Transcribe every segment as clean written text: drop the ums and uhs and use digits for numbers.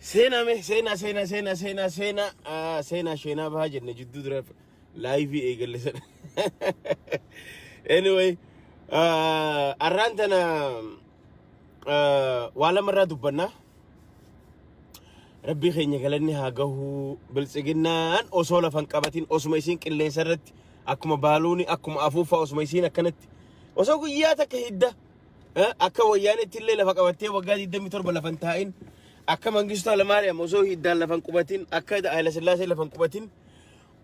Sena shena bahaja na jiddu dura live eegalle sana. Anyway, arrantana wala marra dubbanna rabbi keenya galanni haa gahu biltsiginnaan osoo lafan qabatin osuma isiin qilleensa irratti akkuma baaluuni akkuma afuufa osuma isiin akkanatti osoo guyyaa takka hidda akka wayyaanitti illee lafa qabattee waggaa 27 lafan taa'in akka Mangistuu Hayilamaariyaam osoo hiddaan lafan qubatin akka Hayila Sillaasee lafan qubatin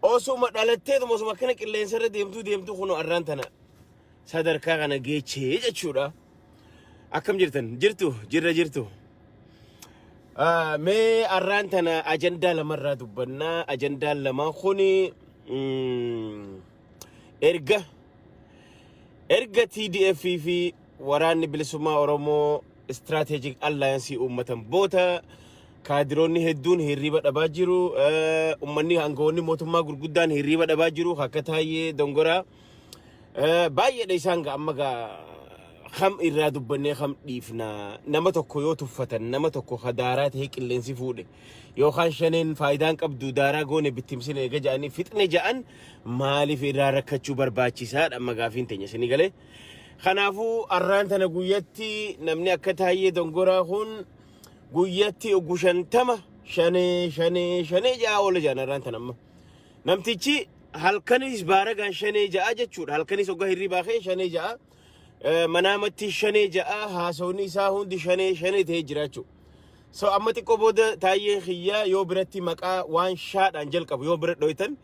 osuma dhalatteetuma osuma akkana qilleensa irra deemtu kunoo arrantana sadarkaa kana geechee jechuudha. Akkam jirtu mee arrantana ajandaa lamarraa dubbannaa ajandaa lama kuni erga TDF fi waraanni bilisummaa Oromoo Strategic Alliance ummatan boota kaadiroonni hedduun hirriba dhabaa jiru ummanni hangoonni mootummaa gurguddaan hirriba dhabaa jiru akka Taayyee Dongoraa baay'eedha isaan amma kham irraa dubbannee kham dhiifna nama tokko yoo tuffatan nama tokko hadaaraa ta'e qilleensi fuudhe yookaan shaneen faayidaan qabdu daaraa goone bittimsine eega ja'anii fixne ja'an maaliif irraa rakkachuu barbaachisaadha amma gaafiin teenya isinii galee kanaafuu arrantana guyyatti namni akka Taayyee Dongoraa kun guyyatti ogushantama shanee ja'a oola ja'an arrantana amma namtichi halkanis baaragaan shanee ja'a jechuudha halkanis oggaa hirribaa kee shanee ja'a manamatti shanee ja'a haasawni isaa hundi shanee ta'ee jiraachuu so amma xiqqoo booda Taayyeen xiyyaa yoo biratti maqaa waan shaadhaan jalqabu yoo bira dhoytan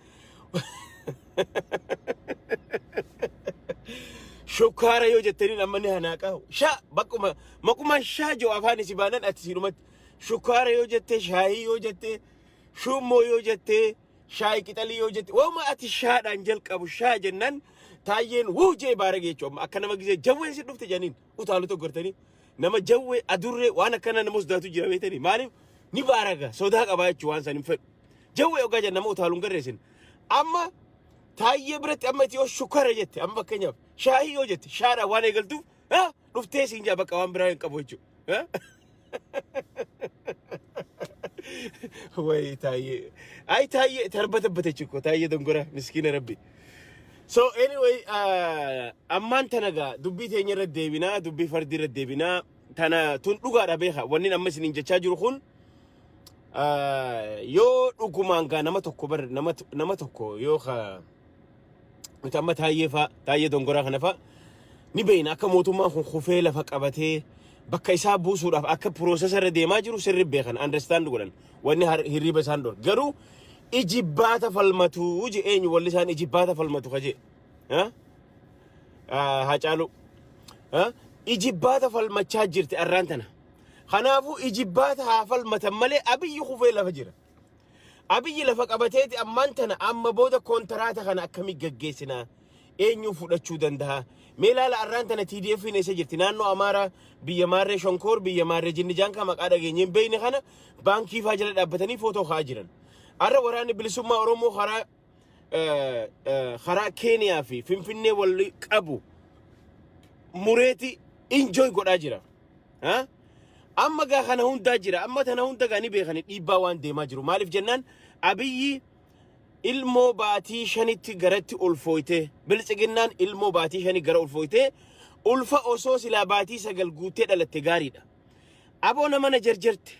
shukkaara yoo jettaniin amma ni hanaqaa sha bakkuma maquma shaa joo afaan isi baanan ati sinumatti shukkaara yoo jettee shaayii yoo jettee shummoo yoo jettee shaayii qixalii yoo jettee waama ati shaadhaan jalqabu shaa jennan Taayyeen wujee baarage jechuun akka nama gisee jawween si dhufte janiin utaalu tokkortanii nama jawwee adurree waan akkana nama sodaatu jira beetanii maaliif ni baaraga sodaa qabaa jechuun waan san hin fedhu jawwee ogaa jan nama utaaluun garreessin amma Taayyee biratti amma itti yoo shukkaara jette amma fakkeenyaaf shaayii yoo jette shaadhaan waan eegaltuuf dhuftee siin jaa bakka waan biraa hin qabu jechuudha. Way Taayyee tarbatabbate chikko Taayyee Dongoraa miskiina rabbi. So anyway, amman tanaga dubbii teenya irra deebinaa dubbii fardii irra deebinaa tana tun dhugaadha beeka wanni amma isiniin jechaa jiru kun yoo dhugumaan gaa nama tokko yoo amma Taayyee Dongoraa kana fa'a ni beeyna akka mootummaan kun kufee lafa qabatee bakka isaa buusuudhaaf akka piroosesa irra deemaa jiru sirri beekan understand godhan wanni hirriba isaan dhor garuu ijibbaata falmatu eenyu walli isaan ijibbaata falmatu kaje Hacaalu ijibbaata falmachaa jirti arrantana kanaafuu ijibbaata haa falmatan malee Abiyyi kufee lafa jira Abiyyi lafa qabateeti amman tana amma booda kontaraata kana akkamii gaggeessinaa eenyu fudhachuu danda'a mee laala arrantana TDF ne isa jirti naannoo Amaaraa biyya Maarree Shonkoor biyya Maarree Jinnijaankaa maqaa dhageenyeen beeyne kana baankii faa jala dhaabbatanii footoo kaa jiran arra waraanni bilisummaa Oromoo karaa Keeniyaa fi Finfinnee wal qabu mureeti enjoy godhaa jira amma gaa kana hundaa jira amma tana hunda gaani beekani dhiibbaa waan deemaa jiru maaliif jennaan Abiyyi ilmoo baatii shanitti garatti ulfooyte biltsiginnaan ilmoo baatii shani gara ulfooyte ulfa osoo silaa baatii sagal guutee dhalatte gaariidha aboo nama na jarjarte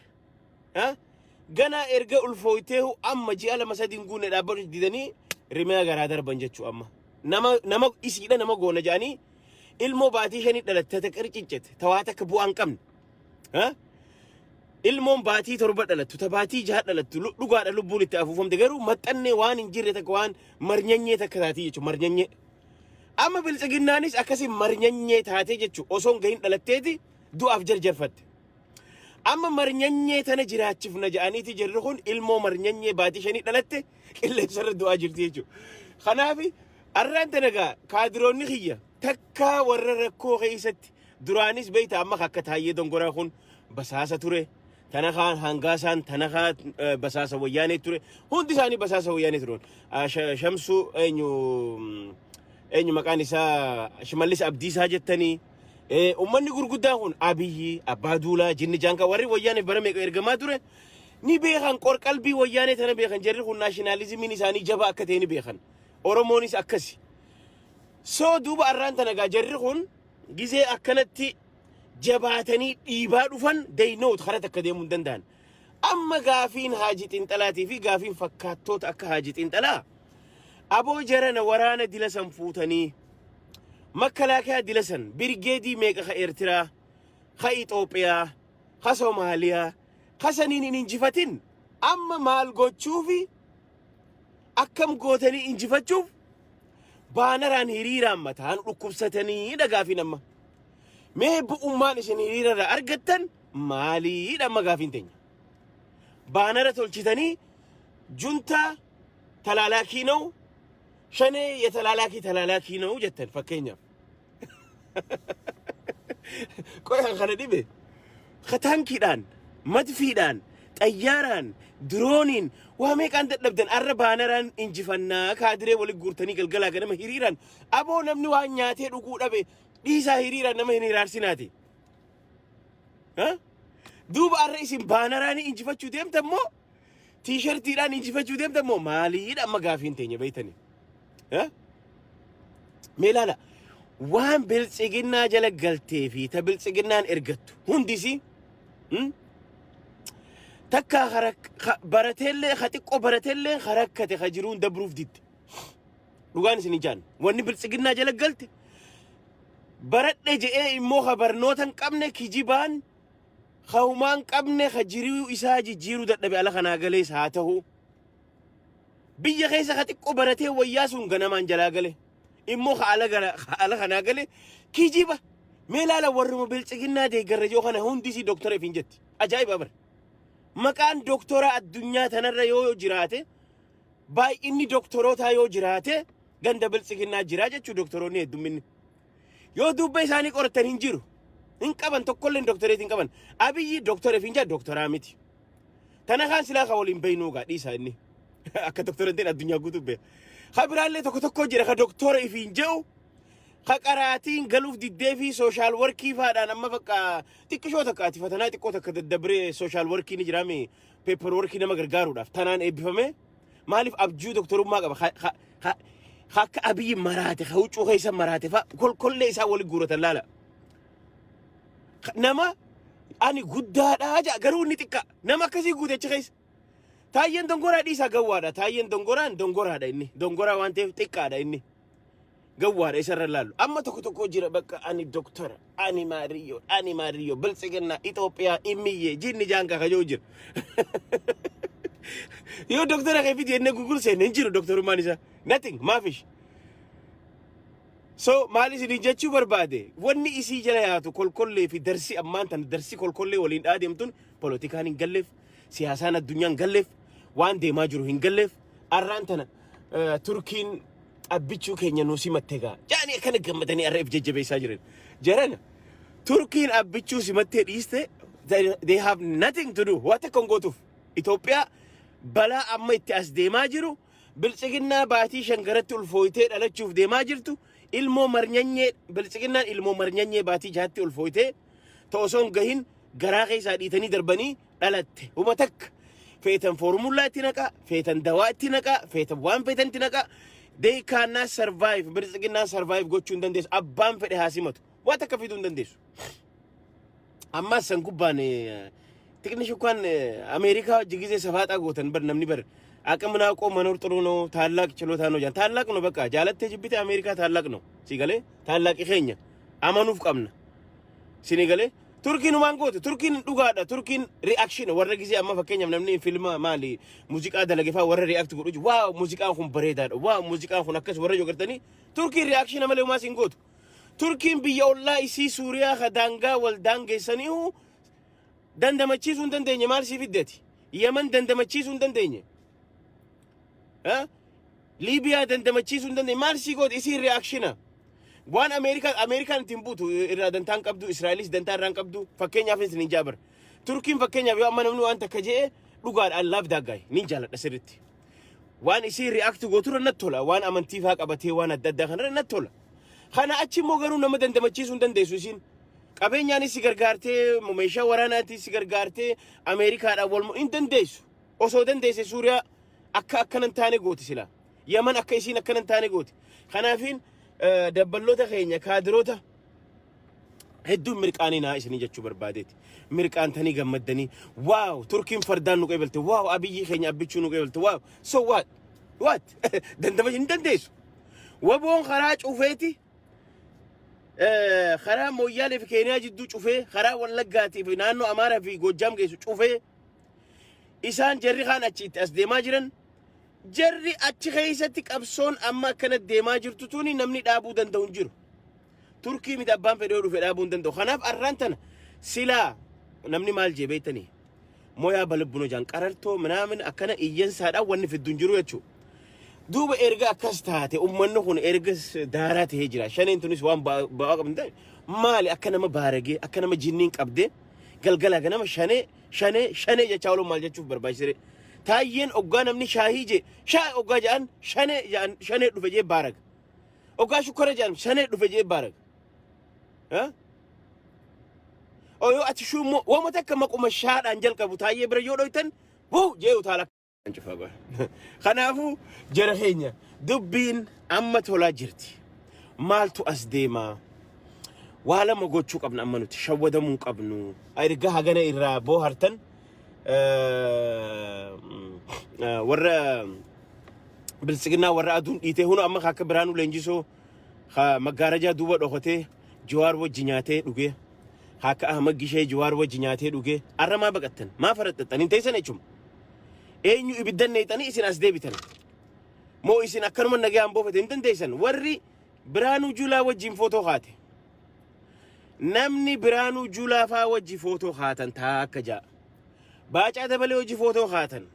gana erga ulfooytee amma ji'a lama sadiin guune dhaabbatu didanii rimee garaa darban jechuu amma nama isiidha nama goona jaanii ilmoo baatii shanii dhalatte ta qircincete tawaata akka bu'aan qabne ilmoon baatii torba dhalattu ta baatii jaha dhalattu dhugaadha lubbuun itti afuufamte garuu maxxannee waan hin jirre takka waan marnyanyee takka taatee jechuudha marnyanyee amma biltsiginnaanis akkasii marnyanyee taatee jechuudha osoon gahin dhalatteeti du'aaf jarjarfatte amma marnyanyee tana jiraachifna ja'aniiti jirri kun ilmoo marnyanyee baatii shanii dhalatte qilleensarra du'aa jirti jechuudha kanaaf arraan tanagaa kaadiroonni kiyya takka warra rakkoo keessatti duraanis beeyta amma akka Taayyee Dongoraa kun basaasa ture tanakaan hangaasaan tanakaa basaasa wayyaanee ture hundi isaanii basaasa wayyaanee turan Shamsu eenyu maqaan isaa Shimallis Abdiisaa jettanii ummanni gurguddaan kun Abiyyi Abbaa Duulaa Jinnijaankaa warri wayyaaniif bara meeqa ergamaa ture ni beekan qor qalbii wayyaanee tana beekan jarri kun naashinaalizimiin isaanii jabaa akka ta'e ni beekan oromoonis akkasi soo duuba arraan tana gaa jarri kun gizee akkanatti jabaatanii dhiibaa dhufan deynoot karat akka deemuu hin danda'an amma gaafiin Haajii Xiinxalaatii fi gaafiin fakkaattoota akka Haajii Xiinxalaa aboo jarana waraana dilasan fuutanii makalaakaa dilasan birgeedii meeqa ka Eertiraa ka Itoophiyaa ka Soomaaliyaa kasaniin hin injifatin amma maal gochuufi akkam gootanii injifachuuf baanaraan hiriiraan mataan dhukkubsatanii dhagaafin amma mee bu'ummaan isin hiriirarraa argattan maaliidha amma gaafiin teenya baanara tolchitanii juntaa talaalaakii na'u shanee የተላላኪ ነው ጀተን fakkeenyaaf qoyan kana dhibe kataankiidhaan madfiidhaan xayyaaraan drooniin waa meeqaan dadhabdan arra baanaraan injifannaa kaadiree wali guurtanii galgalaa ganama hiriiraan aboo namni waan nyaatee dhuguu dhabe dhiisaa hiriiraan nama hin hiraarsinaati duuba arra isin baanaraan injifachuu deemtan moo tiishartiidhaan injifachuu deemtan moo maaliidha amma gaafiin teenya beeytanii meelaala waan biltsiginnaa jala galtee fi ta biltsiginnaan ergattu hundisi takka barateellee xiqqoo barateellee harakkate jiruun dabruuf ditte dhugaan isin ijaan wanni biltsiginnaa jala galte baradhe je'ee immoo barnoota hin qabne kijibaan humaan qabne jiruu isaa jijjiiruu dadhabe ala kanaa galees haa ta'u biyya keessa xiqqoo baratee wayyaa sun ganamaan jalaa gale immoo ala kanaa gale kijiba meelaala warruma biltsiginnaa deeggarra yoo kana hundisi doktora ifin jetti ajaa'iba bar maqaan doktora addunyaa tanarra yoo jiraate baay'inni doktorootaa yoo jiraate ganda biltsiginnaa jira jechuu doktoroonni heddumminni yoo dubba isaanii qoratan hin jiru hin qaban tokkolleen doktoreet hin qaban abiyyi doktora ifin jaa doktoraa miti tana kaan silaa ka waliin beeynuu gaa dhiisaa inni akka doktorantiin addunyaa guutuu bee khabiraallee tokko jira ka doktora ifin je'u ka qaraatiin galuuf diddee fi sooshaal workii faadhaan amma fakka xiqqishoo takka ati fatanaa xiqqoo takka daddabree sooshaal workii ni jiraame peepper workii nama gargaaruudhaaf tanaan eebbifame maaliif abjuu doktorummaa qaba akka abiyyi maraate ka huccuu keessa maraate fa kolkollee isaa wali guuratan laala nama ani guddaadhaa jaa garuu inni xiqqa nama akkasii guutecha keessa taayyen dongoraa dhiisaa gawwaadha taayyen dongoraadha inni dongoraa waan ta'eef xiqqaadha inni gawwaadha isarra laallu amma tokko jira bakka ani doktora ani maariyo biltsiginnaa Itoophiyaa immiyyee jinni jaankaa kajoo jira yoo doktora keefiti enne gugul seenne hin jiru doktorummaan isaa nothing maafish so maal isin jechuu barbaade wanni isii jala yaatu kolkollee fi darsi ammaan tan darsi kolkollee waliin dhaademtun politikaan hin galleef siyaasaan addunyaan galleef waan deemaa jiru hin galleef arraan tana turkiin abbichuu keenya nuusi matteegaa jaanii akkana gammadanii arra if jajjabeessaa jiran jarana turkiin abbichuu simattee dhiiste they have nothing to do waan takka hin gootuuf Itoophiyaa balaa amma itti as deemaa jiru biltsiginnaa baatii shangaratti ulfooytee dhalachuuf deemaa jirtu ilmoo marnyanyee biltsiginnaan ilmoo marnyanyee baatii jaatti ulfooytee ta'osoon gahin garaa keessaa dhiitanii darbanii dhalatte uma takka feetan formulaa itti naqaa feetan dawaa itti naqaa feetan waan feetan itti naqaa they cannot survive biltsiginnaan survive gochuu hin dandeessu abbaan fedhe haasimatu waan takka fiduu hin dandeessu ammas san gubbaan xiqqinni kan Ameerikaa jigizee safaaxaa gootan bar namni bar አቅምና ቆ መኖር ጥሩ ነው ታላቅ ችሎታ ነው ጃን ታላቅ ነው በቃ ጃለተ ጅብቲ አሜሪካ ታላቅ ነው ሲገለ ታላቅ ይኸኛ አመኑፍ ቀምና ሲኒገለ ቱርኪን ማንጎት ቱርኪን ዱጋዳ ቱርኪን ሪአክሽን ወረ ጊዜ አማ ፈከኛ ምናምን ፊልም ማሊ ሙዚቃ ደለገፋ ወረ ሪአክት ጉዱጅ ዋው ሙዚቃን ሁን በሬዳ ዋው ሙዚቃን ሁን አከስ ወረ ጆገርተኒ ቱርኪን ሪአክሽን አመለ ማሲንጎት ቱርኪን ቢያውላ ኢሲ ሱሪያ ከዳንጋ ወልዳንጌሰኒሁ ደንደመቺሱን ደንደኘ ማል ሲፊደቲ የመን ደንደመቺሱን ደንደኘ ሊቢያ ደንደመቺሱን ደንደኘ ማል ሲጎት ኢሲ ሪአክሽን waan Amerikaan timbutu irra dantaan qabdu Israelis dantaan ran qabdu fakkeenya afis ninja bar Turkiin fakkeenya yoo amma namni waan takka jee dhugaadha I love that guy ninja la sirritti waan isi react gootu ran nattola waan amantiifaa qabatee waan adda addaa kana ran nattola kana achi immoo garuu nama dandamachiisuu dandeessu isin qabeenyaan si gargaartee meeshaa waraanaatti si gargaartee Ameerikaadhaan wal hin dandeessu osoo dandeesse Suuriyaa akkanan taane gooti sila Yaman akka isiin akkanan taane gooti kanaafin dabballoota keenya kaadiroota hedduu mirqaaninaa isinii jechuu barbaadeeti mirqaantanii gammaddanii waaw turkiin fardaan nu qeebalte waaw abiyyi keenya abbichuu nu qeebalte waaw so what dandama hin dandeessu waboon karaa cufeeti خرا مويال في كينيا جدو شوفه خرا واللقاتي في نانو أمارة في جوجام كيسو شوفه إنسان جري خان أشيت أس ديماجرن جري أشخيستك أبصون أما كانت ديماجر تتوني نمني أبو دندون جرو تركي متابان في دورو في أبو دندون خناف أرانتنا سلا نمني مال جيبيتني مويا بلبونو جان قررتو منامن أكنا إيجن سادا وني في الدنجرو يتشو دوبا إرجع كستاتي أمّنه هون إرجع دارات هجرة شانين تونس وان باق من ده مالي أكنا ما بارجي أكنا ما جنين كبده قال أكنا ما شانه جا چاولو مال جا شوف بربايسري تاين أوغان مني شاهي جي شا أوغا جان شانه دفجي بارك أوغا شكر جان شانه دفجي بارك ها أو يو أتشو مو وما تكمل كم الشهر أنجل كبوتاي بريو دويتن هو جيو تالك انشوفها خنافو جرهينيا دبين أما تولا جرتي مالتو أسديما ولا ما قلت شوك ابن أمانو تشوّد مونك ابنو أيرجعها جنا إرا بوهرتن ورا بالسجنا ورا أدون إيته هنا أما خاك برانو لينجيسو خا مجارجا دوبا أخوته جوار وجنياته دوجي خاك أحمد جيشة جوار وجنياته دوجي أرما بقتن ما فرقت تاني تيسن إيشوم أينو يبدأ نيتاني إسين أسدي بيتن مو إسين أكرم النجام بوفة إنتن تيسن وري برانو جولا وجين فوتو خاته نمني برانو جولا فا وجي فوتو خاتن تاك جا باجا دبلي وجي فوتو خاتن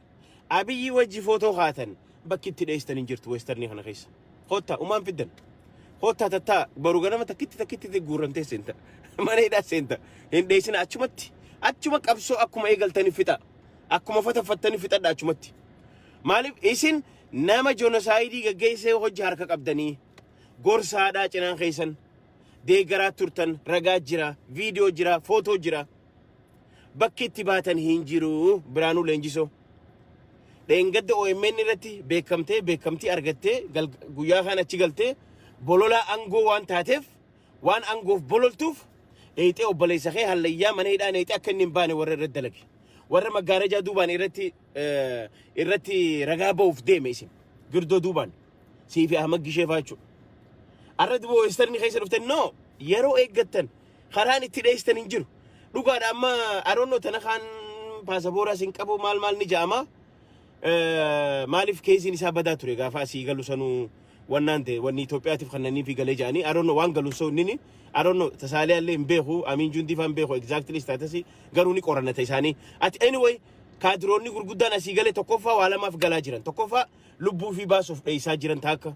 أبي وجي فوتو خاتن بكيت تيستن إنجرت ويسترني خنا خيس خوتا أمام فدن خوتا تتا بروغنا ما تكيت تقولن تيسنتا ما نيدا سنتا إن ديسن أشمك أبسو أكو ما يقل تاني فتا أكو ما فتني فتا دا أشمتي مالب إسن نما جونسايدي جيسه وجه حركة أبدني غورسا دا جنان خيسن deeggaraa turtan ragaa jira viidiyoo jira footoo jira bakki itti baatan hin jiru Biraanuu Leenjisoo dheengadda OMN irratti beekamtii argattee guyyaa kana achi galtee bolola angoo waan taateef waan angoof bololtuuf eeyitee obboleessa kee hallayyaa mana hidhaan eeyitee akka inni hin baane warra irratti dalage warra maggaarajaa duubaan irratti ragaa ba'uuf deeme isin girdoo duubaan siifi Ahmad Gishee faachuu أرد بو يسترني خيسر وفتن نو يرو إيجتن خراني تيجي نجرو لقى أما أرونو تنخان باسبورا سينكابو مال نجامة مالف كيسي نسا بدا توري فاسي قالوا سنو ونانته وني توبياتي فخنانين في قليجاني أرونو وان قالوا سو نيني أرونو تسالي اللي مبيخو أمين جندي فان بيخو exactly ستاتسي قالوني قرانا تيساني anyway كادروني قرقودان أسي قالي تقوفا وعلى ما في قلاجران تقوفا لبو في باسوف إيسا جيران تاكا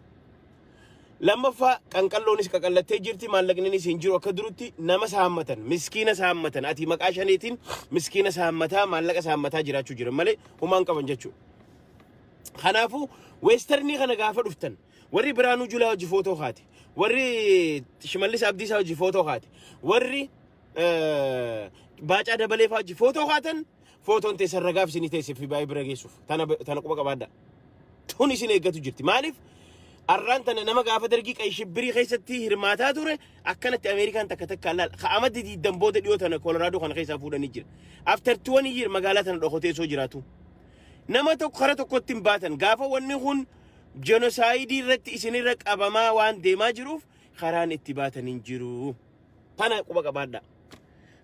لما فا كان كلونيس كقلة تجرتي ما لقنني سنجرو كدروتي نما سامتن مسكينة سامتن أتي مكاشنيتين مسكينة سامتها ما لقى سامتها جراتشو جرم ملي همان كمان جاتشو خنافو ويسترني خنا قافر رفتن وري برانو جولا وجي فوتو خاتي وري شماليس عبدي سا وجي فوتو خاتي وري باجا دبلي فا وجي فوتو خاتن فوتو انت سرقاف سني تيسي في باي برغيسوف تانا قوبا قبادا توني سني ايقاتو جرتي مالف أرانتنا نما قافة درجيك أي شبري خيستي هرماتها دورة أكنت أمريكان تكتك لا خامد دي دمبود ديوتنا كولورادو خان خيسا فودا نيجر after 20 years مقالاتنا الأخوتي سو جراتو نما تو خرطو كتم باتن قافة ونهون جنوسايدي رت إسني رك أبما وان ديما جروف خران اتباتا ننجرو تانا قبا قبادا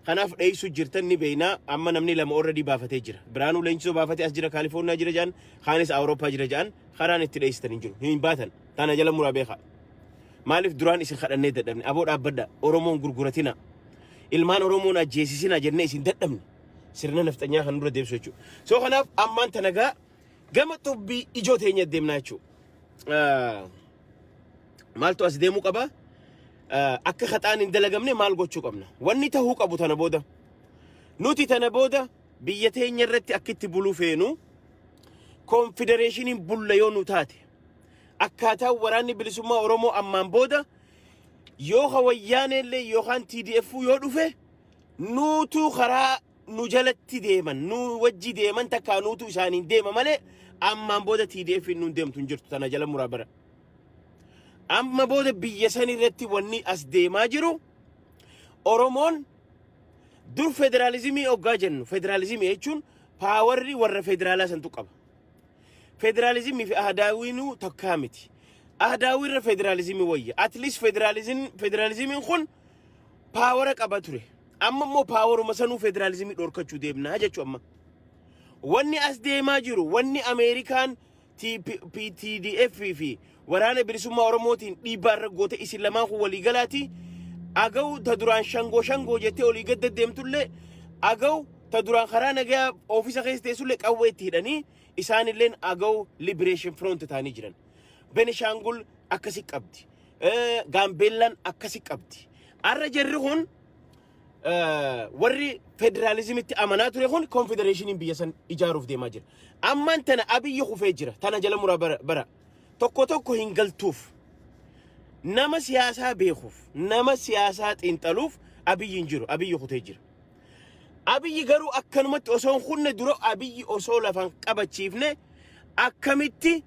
خناف رئيسو جرتني بينا أما نمني لما already بافتي جرا برانو لينجسو بافتي أسجرا كاليفورنيا جرا جان خانس أوروبا جرا جان خران اتريس تنجرو هين باتن تانا جل مرابيخا مالف دران إسن خران نيدا دمني أبو أبدا أورومون غرغرتنا إلمان أورومون أجيسيسنا جرنا إسن دمني سرنا نفتنيا خنورا ديب سوچو سو خناف أمان تنغا قامتو بي إجوتين يدمنا چو مالتو أسديمو قبا akka khataan hin dalagamne maal gochuu qabna wanni tahuu qabu tana booda nuti tana booda biyya teenya irratti akkitti buluu feenu confederationiin bulla yoo nu taate akkaataa waraanni bilisummaa Oromoo ammaan booda yoo hawayyaan illee yookaan TDF yoo dhufe nuutu karaa nu jalatti deeman nu wajji deeman takka nuutu isaaniin deema malee ammaan booda TDF nun deemtu hin jirtu tana jala muraa bara. Amma booda biyya san irratti wanni as deemaa jiru Oromoon dur federalizimii oggaa jennu federalizimii jechuun paawarri warra federaalaa santu qaba. Federalizimii fi ahdaawinuu takkaa miti. Ahdaawirra federalizimii wayya. At least federalizimiin kun paawara qaba ture. Amma immoo paawaruma sanuu federalizimii dhorkachuu deemnaa jechuu amma. Wanni as deemaa jiru wanni Ameerikaan TDF fi waraana bilisummaa Oromootiin dhiibbaa irra goote isin lamaan kun walii galaati. Agaw ta duraan shangoo jettee olii gadda deemtullee agaw ta duraan karaa nagaa oofisa keessa teessullee qawwee itti hidhanii isaanilleen agaw Liberation Front ta'anii jiran. Benishangul akkasi qabdi. Gaambeellaan akkasi qabdi. Arra jarri kun warri federalizimitti amanaa ture kun confederationiin biyya san ijaaruuf deemaa jira. Ammaan tana Abiyyi kufee jira. Tana jala muraa bara. Tokko hin galtuuf. Nama siyaasaa beekuuf, nama siyaasaa xiinxaluuf Abiyyi hin jiru. Abiyyi kutee jira. Abiyyi garuu akkanumatti osoo hin kunne dura Abiyyi osoo lafan qabachiifne akkamitti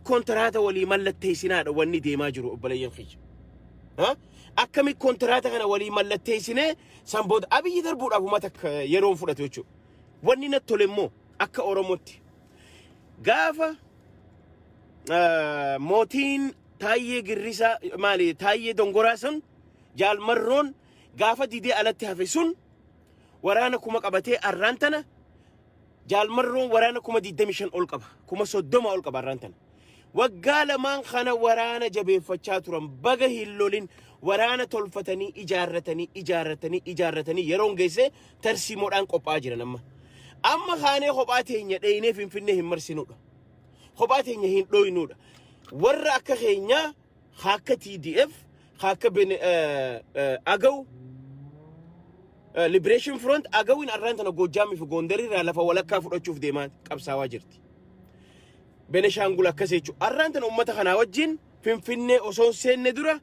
kontraata walii mallatteessinaadha wanni deemaa jiru obboleeyyan kiyya. Akkamitti kontraata kana walii mallatteessinee san booda Abiyyi darbuudhaaf uummata yeroon fudhatu jechuudha. Wanni natti tole immoo akka Oromootti gaafa mootiin Taayyee Girrisaa maali Taayyee Dongoraa sun jaalmarroon gaafa didee alatti hafe sun waraana kuma qabatee arraan tana jaalmarroon waraana kuma 25 ol qaba kuma 30 ol qaba arraan tana waggaa lamaan kana waraana jabeeffachaa turan baga hin lolin waraana tolfatanii ijaarratanii yeroon geesse tarsiimoodhaan qophaa jiran amma kaanee kophaa teenya dheeyinee finfinnee hin marsinuudha kophaa teenya hin dhooyinuudha warra akka keenya akka TDF akka agaw Liberation Front agawin arraan tana Gojaamii fi Gondarii irraa lafa walakkaa fudhachuuf deemaa qabsaawaa jirti. Benishangul akkas jechuudha. Arraan tana uummata kanaa wajjin finfinnee osoo seenne dura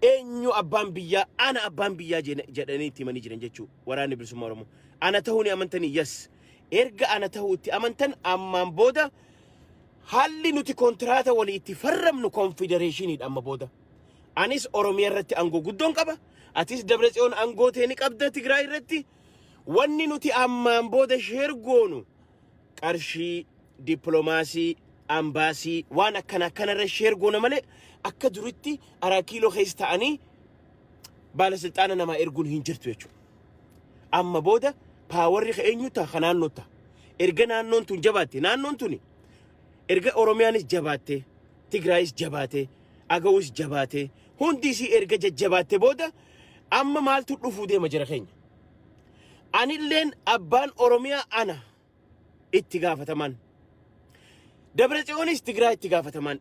eenyu abbaan biyyaa ana abbaan biyyaa jedhanii itti himanii jiran jechuudha. Waraanni bilisummaa Oromoo. Ana ta'uu ni amantanii yes. Erga ana ta'uu itti amantan ammaan booda halli nuti kontraata walii itti farramnu confederationiidha amma booda. Anis Oromiyaa irratti aangoo guddoon qaba. Atis Dabratsiyoon aangoo teeni qabda Tigraay irratti. Wanni nuti ammaan booda sheergoonu qarshii diplomaasii ambaasii waan akkanarra sheergoona malee akka duritti araa kiiloo keessa ta'anii baalasilxaana namaa erguun hin jirtu jechuudha. Amma booda paawarri eenyu ta'a ka naannoo ta'a. Erga naannoon tun jabaatte naannoon tuni erga Oromiyaanis jabaatte Tigraayis jabaatte Agawus jabaatte hundi isii erga jajjabaatte booda amma maaltu dhufuu deema jira keenya. Anilleen abbaan Oromiyaa ana itti gaafataman. Dabratsiyoonis Tigraay itti gaafataman.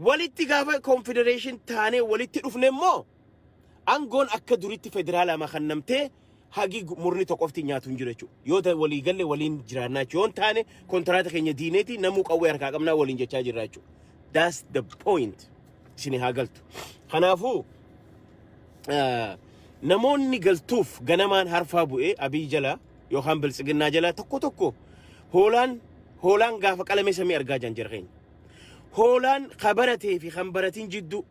Walitti gaafa confederation taanee walitti dhufne immoo aangoon akka duritti federaalaa makannamtee hagi murni tokkofti nyaatu hin jiru jechuudha. Yoo walii galle waliin jiraannaa yoo taane kontraata keenya diineeti namuu qawwee harkaa qabnaa waliin jechaa jirra jechuudha. That's the point. Isin haa galtu. Kanaafuu namoonni galtuuf ganamaan harfaa bu'ee Abiy jala yookaan Biltsiginnaa jala tokko hoolaan gaafa qalame samii argaa jira keenya. Hoolaan khabaratee fi kan baratiin jiddu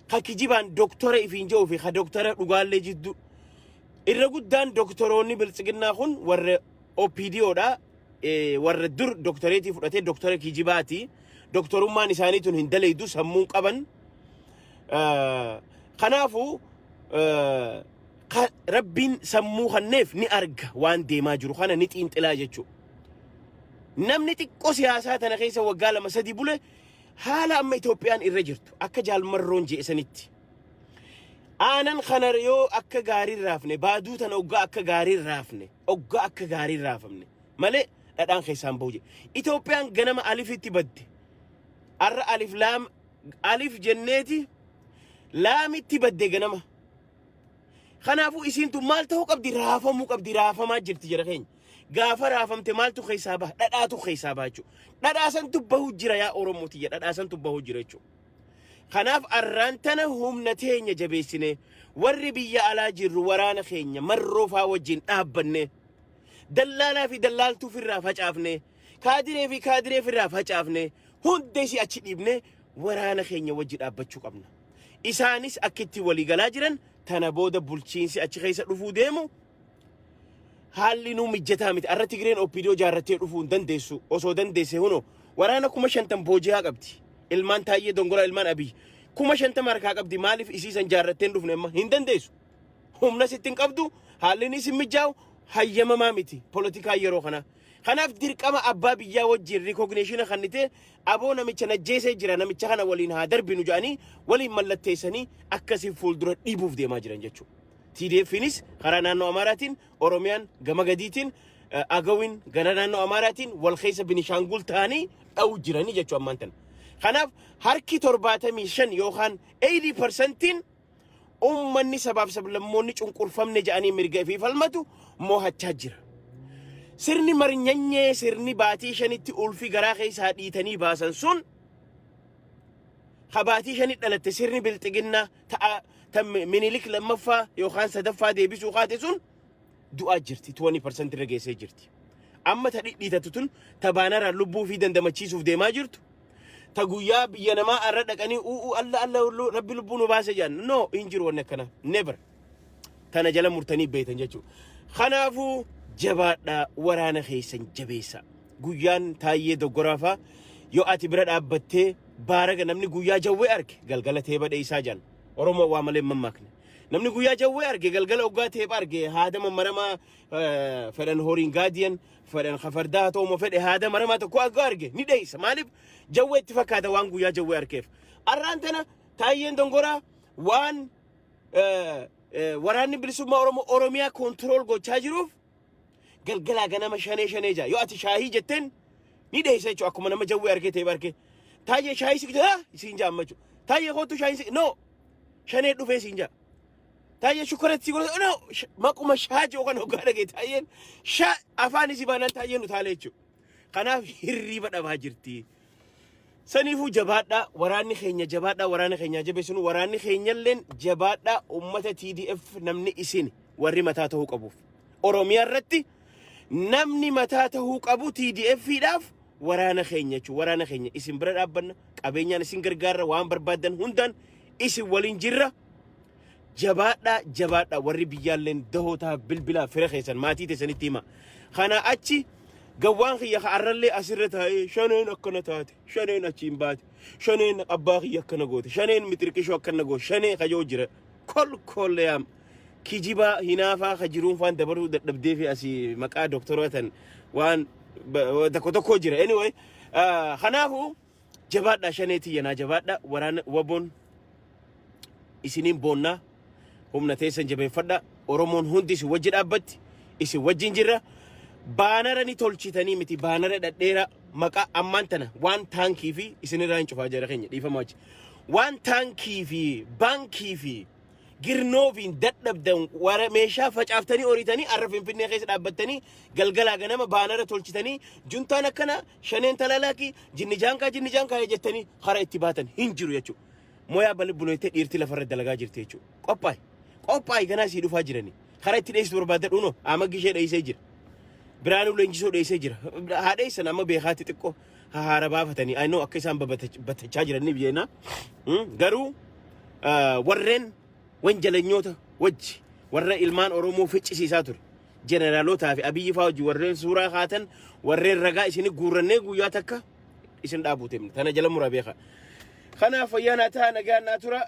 ka kijibaan doktora ifiin jiru fi ka doktora dhugaallee jiddu irra guddaan doktoroonni Biltsiginnaa kun warra OPDOdha warra dur doktoreetii fudhatee doktora kijibaati doktorummaan isaanii tun hin daleeydu sammuun qaban kanaafu rabbiin sammuu kanneef ni arga waan deemaa jiru kana ni xiinxilaa jechuudha. Namni xiqqoo siyaasaa tana keessa waggaa 2-3 bule haala amma Itoophiyaan irra jirtu akka jaalmarroon jeesanitti. Aanan kana yoo akka gaarii raafne baaduu tana oggaa akka gaarii raafamne malee dhadhaan keessaan ba'u. Itoophiyaan ganama alifitti badde. Arra alif jenneeti laamitti badde ganama. Kanaafuu isiintu maal ta'uu qabdi raafamuu qabdi raafamaa jirti jira keenya. Gaafa raafamte maaltu keessaa baha dhadhaatu keessaa baha jechuudha. Dhadhaasantu bahu jira yaa Oromooti dhadhaasantu bahu jira jechuudha. خناف أرانتنا هم نتين جبيسني warri biyya alaa jirru waraana keenya marroofaa wajjin dhaabbanne dallaalaa fi dallaaltuu firraa facaafne kaadiree fi kaadiree firraa facaafne hundeesi achi dhiibne waraana keenya wajji dhaabbachuu qabna. Isaanis akkitti walii galaa jiran tana booda bulchiinsi achi keessa dhufuu deemu haalli nu mijjataa miti. Arra Tigireen OPDO jaarrattee dhufuu hin dandeessu. Osoo dandeesse huno waraana 50 booji'aa qabdi. Ilmaan Taayyee Dongoraa ilmaan Abiy 50 harkaa qabdi. Maaliif isiisan jaarratteen dhufne amma hin dandeessu. Humna sittin qabdu haalli ni isin mijjaa'u hayyamamaa miti politikaa yeroo kana. Kanaaf dirqama abbaa biyyaa wajjin recognition kannite aboo namicha najjeesee jira namicha kana waliin haa darbinu jedhanii waliin mallatteessanii akkasiin fuuldura dhiibuuf deemaa jiran jechuudha. TDFinis karaa naannoo Amaaraatiin, Oromiyaan gama gadiitiin, Agawin gara naannoo Amaaraatiin wal keessa Binishaangul ta'anii dha'u jiranii jechuudha ammaan tana. Kanaaf harki 75 yookaan 80% ummanni sabaaf sablammoonni cunqurfamne jedhanii mirga fi falmatu mo'achaa jira. Sirni marnyanyee sirni baatii shanitti ulfi garaa keessaa dhiitanii baasan sun habaatii shanitti dhalatte sirni bilxiginna ta'a Minilik lammaffaa yookaan sadaffaa deebisuu qaate sun du'aa jirti 20% irra geessee jirti. Amma ta dhiitatu tun ta baanara lubbuu fi dandamachiisuuf deemaa jirtu. Ta guyyaa biyya namaa arra dhaqanii Allah rabbi lubbuu nu baase jedhan no hin jiru wanni akkana never. Tana jala murtanii beetan jechuudha. Kanaafuu jabaadha waraana keessan jabeessa. Guyyaan Taayyee Doggoraafaa yoo ati bira dhaabbattee baaraga namni guyyaa jawwee arge galgala teeba dheeysaa jedhan. Oromoo waa malee mammaakne. Namni guyyaa jawwee arge galgala oggaa teeba arge haada marama fedhan horiin gaadiyan fedhan khafardaa ta'uu fedhe haada marama tokko agga arge ni dheeysa. Maaliif jawwee itti fakkaata waan guyyaa jawwee argeef. Arraan tana Taayyeen Dongoraa waan waraanni bilisummaa Oromiyaa kontirool gochaa jiruuf galgalaa ganama shanee jaa yoo ati shaahii jetteen ni dheeysa jechuudha akkuma nama jawwee arge teeba arge. Taayyee shaahii si siin jaammachu. Taayyee kootu shaahii si no shanee dhufee siin jaa. Taayyee shukuratti no maquma shaaji okan hoggaa dhagee Taayyeen afaan isi baanaan Taayyeen utaalee jechuudha. Kanaaf hirriiba dhabaa jirti. Saniifuu jabaadhaa waraanni keenya jabaadhaa waraana keenya jabeessinu waraanni keenyalleen jabaadhaa ummata TDF namni isin warri mataa ta'uu qabuuf. Oromiyaa irratti namni mataa ta'uu qabu TDFidhaaf waraana keenya jechuudha. Waraana keenya isin bira dhaabbanna qabeenyaan isin gargaarra waan barbaadan hundaan isin waliin jirra. Jabaadhaa warri biyyaalleen dahootaa bilbilaa fira keessan maatii teessanitti hima. Kana achi gawwaan kiyya arrallee asirra taa'ee shaneen akkana taate shaneen achiin baate shaneen abbaa kiyya akkana goote shaneen mitirqishoo akkana goote shanee kajoo jira kolkolleeyam kijiba hinaafaa kajiruun faan dabaruu dadhabdee fi asii maqaa doktorootan waan tokko jira. Anyway kanaafu jabaadhaa shaneetii yanaa jabaadhaa waraana waboon isiniin boonnaa humna teessan jabeeffadhaa Oromoon hundi isin wajji dhaabbatti isin wajjin jirra. Baanara ni tolchitanii miti baanara dhadheera maqaa ammaan tana waan taankii fi isinirraa hin cufaa jara keenya dhiifamaa wachi waan taankii fi baankii fi girnoofiin dadhabdan wara meeshaa facaaftanii horitanii arra Finfinnee keessa dhaabbattanii galgalaa ganama baanara tolchitanii juntaan akkana shaneen talalaakii jinni jaankaa jettanii karaa itti baatan hin jiru jechuudha. Moyaa balbunootee dhiirti lafarra dalagaa jirti jechuudha. Qophaay ganaa sii dhufaa jiranii karaa itti dheessitu barbaadadhu no ama gishee dheessee jira. Biraanuu leenjisoo dheessee jira. Haadheessan amma beekaatti xiqqoo haara baafatanii aynoo akka isaan babatachaa jiran ni biyyeena. Garuu warreen wanjalanyoota wajji warra ilmaan Oromoo ficcisiisaa ture. Jeneraalootaa fi Abiyyi fa'aa wajji warreen suuraa kaatan warreen ragaa isin guurrannee guyyaa takka isin dhaabuuteemne. Tana jala muraa beeka. Kanaaf fayyaanaa ta'a nagaan naa tura.